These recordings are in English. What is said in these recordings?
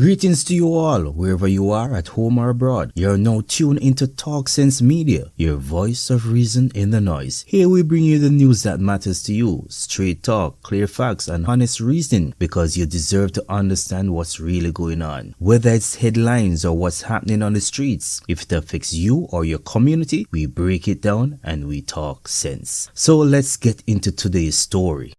Greetings to you all, wherever you are, at home or abroad. You're now tuned into Talk Sense Media, your voice of reason in the noise. Here we bring you the news that matters to you. Straight talk, clear facts, and honest reasoning, because you deserve to understand what's really going on. Whether it's headlines or what's happening on the streets, if it affects you or your community, we break it down and we talk sense. So let's get into today's story.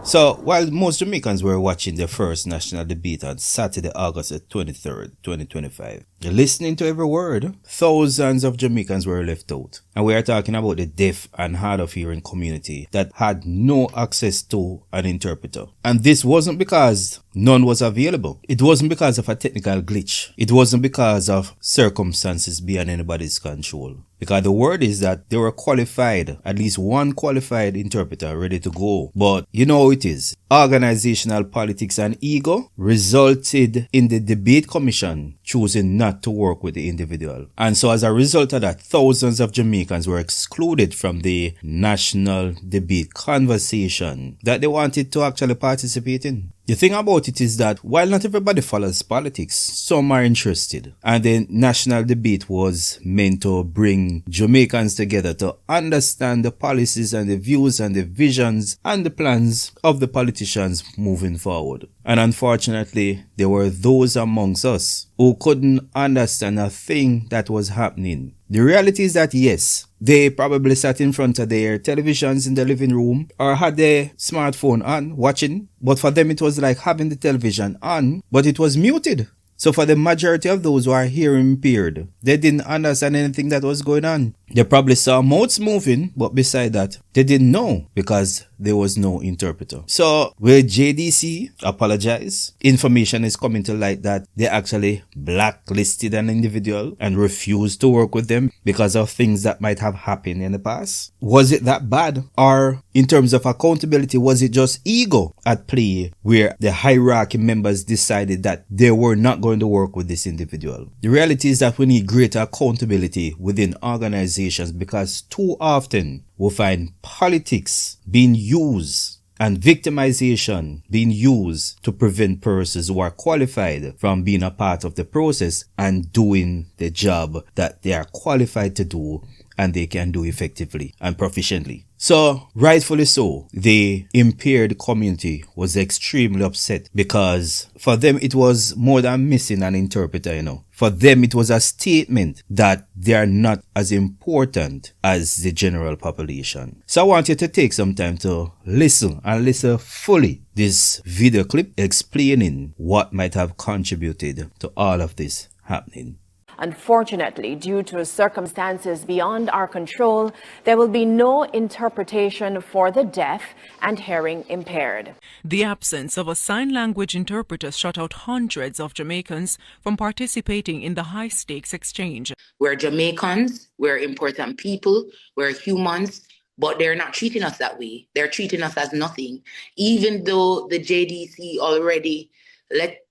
So, while most Jamaicans were watching the first national debate on Saturday, August 23rd, 2025, listening to every word, thousands of Jamaicans were left out. And we are talking about the deaf and hard of hearing community that had no access to an interpreter. And this wasn't because none was available. It wasn't because of a technical glitch. It wasn't because of circumstances beyond anybody's control. Because the word is that they were qualified, at least one qualified interpreter ready to go. But you know how it is. Organizational politics and ego resulted in the debate commission choosing not to work with the individual. And so as a result of that, thousands of Jamaicans were excluded from the national debate conversation that they wanted to actually participate in. The thing about it is that while not everybody follows politics, some are interested. And the national debate was meant to bring Jamaicans together to understand the policies and the views and the visions and the plans of the politicians moving forward. And unfortunately, there were those amongst us who couldn't understand a thing that was happening. The reality is that yes, they probably sat in front of their televisions in the living room or had their smartphone on watching, but for them it was like having the television on, but it was muted. So for the majority of those who are hearing impaired, they didn't understand anything that was going on. They probably saw mouths moving, but beside that, they didn't know because there was no interpreter. So will JDC apologize? Information is coming to light that they actually blacklisted an individual and refused to work with them because of things that might have happened in the past. Was it that bad? Or in terms of accountability, was it just ego at play where the hierarchy members decided that they were not going to work with this individual? The reality is that we need greater accountability within organizations because too often we find politics being used and victimization being used to prevent persons who are qualified from being a part of the process and doing the job that they are qualified to do and they can do effectively and proficiently. So, rightfully so, the impaired community was extremely upset because for them it was more than missing an interpreter, For them it was a statement that they are not as important as the general population. So I want you to take some time to listen and listen fully this video clip explaining what might have contributed to all of this happening. Unfortunately, due to circumstances beyond our control, there will be no interpretation for the deaf and hearing impaired. The absence of a sign language interpreter shut out hundreds of Jamaicans from participating in the high-stakes exchange. We're Jamaicans, we're important people, we're humans, but they're not treating us that way. They're treating us as nothing. Even though the JDC already let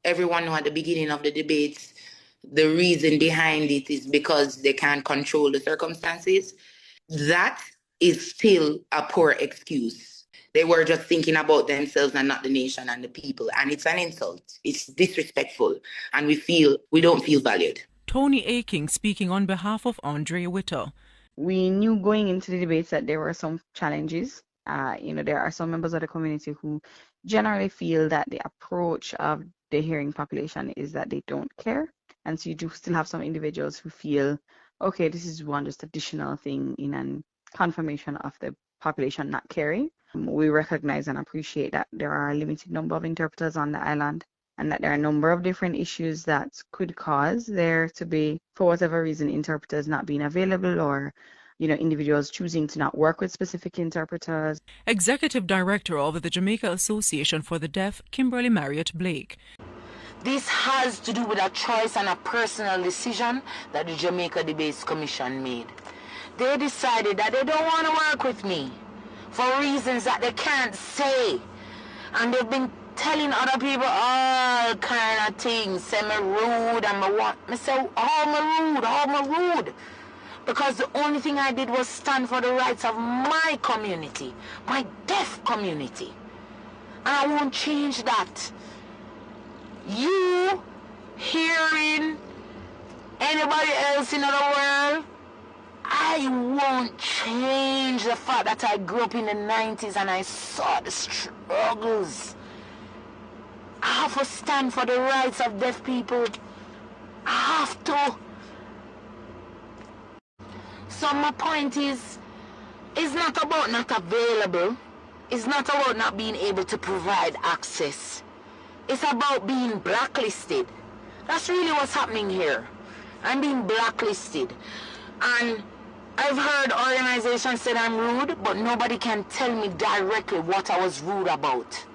everyone know at the beginning of the debates the reason behind it is because they can't control the circumstances. That is still a poor excuse. They were just thinking about themselves and not the nation and the people. And it's an insult. It's disrespectful. And we don't feel valued. Tony Aking speaking on behalf of Andre Witter. We knew going into the debates that there were some challenges. There are some members of the community who generally feel that the approach of the hearing population is that they don't care. And so you do still have some individuals who feel, okay, this is one just additional thing in an confirmation of the population not caring. We recognize and appreciate that there are a limited number of interpreters on the island and that there are a number of different issues that could cause there to be, for whatever reason, interpreters not being available or individuals choosing to not work with specific interpreters. Executive Director of the Jamaica Association for the Deaf, Kimberly Marriott Blake. This has to do with a choice and a personal decision that the Jamaica Debates Commission made. They decided that they don't want to work with me for reasons that they can't say. And they've been telling other people all kind of things, say me rude and me what. Me say, how me rude? Because the only thing I did was stand for the rights of my community, my deaf community. And I won't change that. You hearing anybody else in the world, I won't change the fact that I grew up in the 90s and I saw the struggles. I have to stand for the rights of deaf people. I have to. So my point is, it's not about not available. It's not about not being able to provide access. It's about being blacklisted. That's really what's happening here. I'm being blacklisted. And I've heard organizations say I'm rude, but nobody can tell me directly what I was rude about.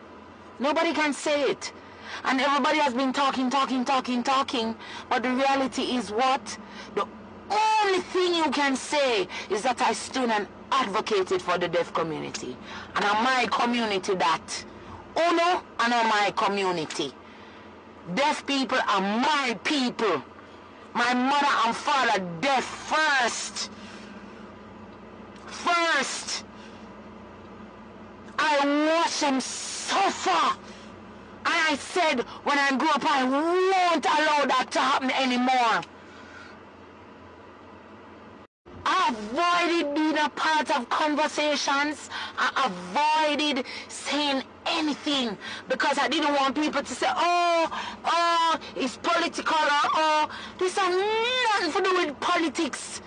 Nobody can say it. And everybody has been talking. But the reality is what? The only thing you can say is that I stood and advocated for the deaf community. And I'm my community that. Uno and I'm my community. Deaf people are my people. My mother and father deaf first. First. I watched them suffer. And I said, when I grow up, I won't allow that to happen anymore. I avoided being a part of conversations. I avoided saying anything because I didn't want people to say, oh, it's political, or this has nothing to do with politics.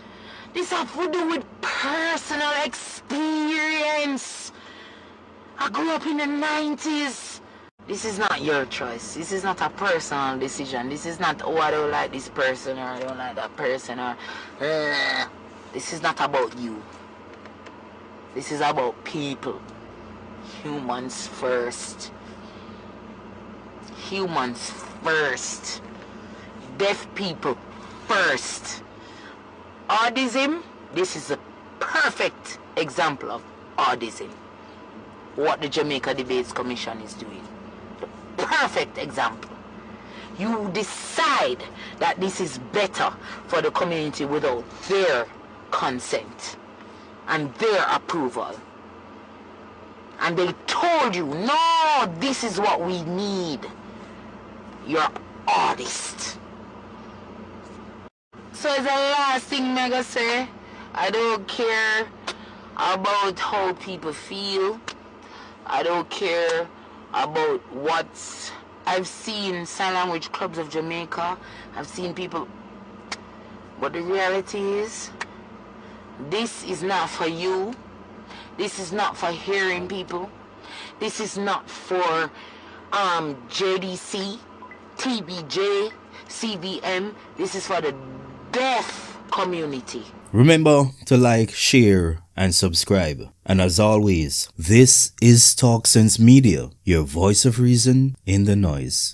This has to do with personal experience. I grew up in the 90s. This is not your choice. This is not a personal decision. This is not, I don't like this person, or I don't like that person, or this is not about you. This is about people. Humans first. Humans first. Deaf people first. Autism, this is a perfect example of autism. What the Jamaica Debates Commission is doing. The perfect example. You decide that this is better for the community without their consent and their approval. And they told you, no, this is what we need. You're artist. So as the last thing Mega say, I don't care about how people feel. I don't care about what I've seen sign language clubs of Jamaica. I've seen people. But the reality is, this is not for you. This is not for hearing people. This is not for JDC, TBJ, CVM. This is for the deaf community. Remember to like, share, and subscribe. And as always, this is Talk Sense Media, your voice of reason in the noise.